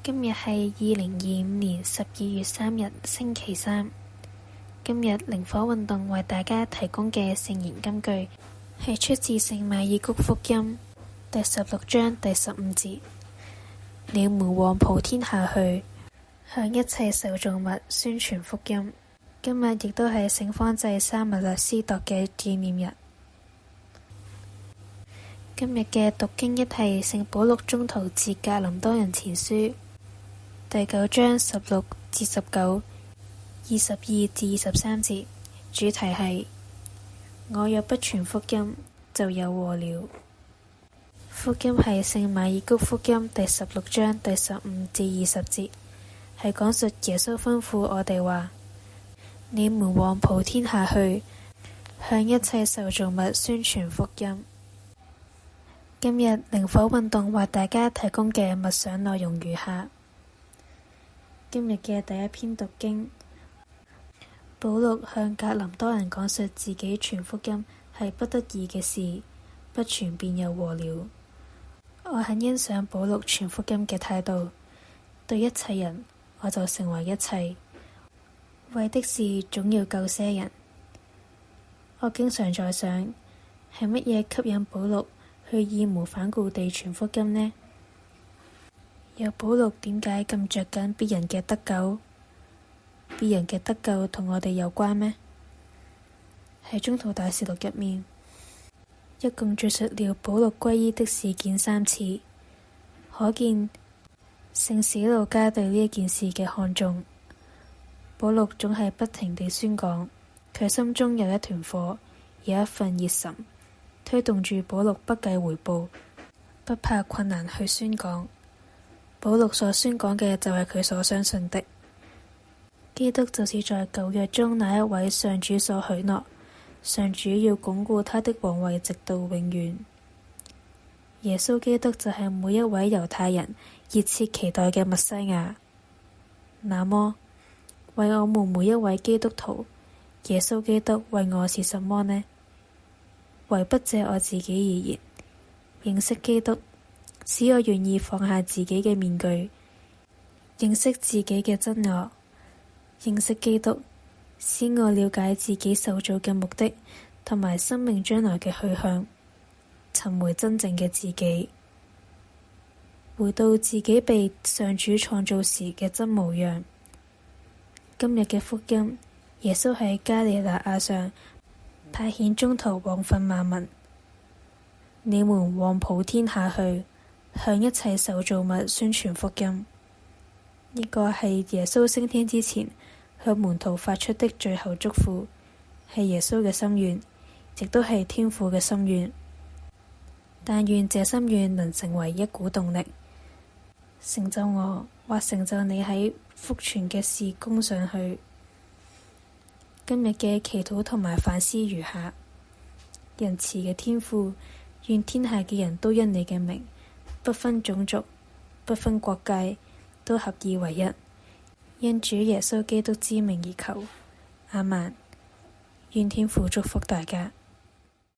今日係2025年12月3日星期三。今日靈火運動為大家提供嘅聖言金句係出自聖馬爾谷福音第16章第15節。你們往普天下去，向一切受造物宣傳福音。今日亦都係聖方濟沙勿略司鐸嘅紀念日。今日嘅讀經一係聖保祿宗徒致格林多人前書第9章16至19、22至23節，主題係我若不傳福音，就有禍了。福音係聖馬爾谷福音第16章第15至20節，係講述耶穌吩咐我哋話：你們往普天下去，向一切受造物宣傳福音。今日靈火運動為大家提供嘅默想內容如下。今日嘅第一篇讀經，保祿向格林多人講述自己傳福音係不得已嘅事，不傳便有禍了。我很欣賞保祿傳福音嘅態度，對一切人我就成為一切，為的是總要救些人。我經常在想，係乜嘢吸引保祿去義無反顧地傳福音呢？又保祿點解咁着緊別人嘅得救？別人嘅得救同我哋有關咩？喺宗徒大事錄入面，一共敘述了保祿歸依的事件3次，可見聖史路加對呢一件事嘅看重。保祿總係不停地宣講，佢心中有一團火，有一份熱忱，推動住保祿不計回報，不怕困難去宣講。保祿所宣講嘅就係佢所相信的。基督就是在舊約中那一位上主所許諾，上主要鞏固他的王位直到永遠。耶穌基督就係每一位猶太人熱切期待嘅默西亞。那麼，為我們每一位基督徒，耶穌基督為我是什麼呢？唯不借我自己而言，認識基督，使我願意放下自己嘅面具，認識自己嘅真我，認識基督，使我了解自己受造嘅目的同埋生命將來嘅去向，尋回真正嘅自己，回到自己被上主創造時嘅真模樣。今日嘅福音，耶穌喺加里肋亞上派遣宗徒往訓萬民，你們往普天下去，向一切受造物宣傳福音。呢個係耶穌升天之前向門徒發出的最後囑咐，係耶穌嘅心願，亦都係天父嘅心願。但願這心願能成為一股動力，成就我或成就你喺福傳嘅事工上去。今日嘅祈禱同埋反思如下：仁慈嘅天父，願天下嘅人都因你嘅名，不分種族，不分國界，都合而為一，因主耶穌基督之名而求。阿們。願天父祝福大家。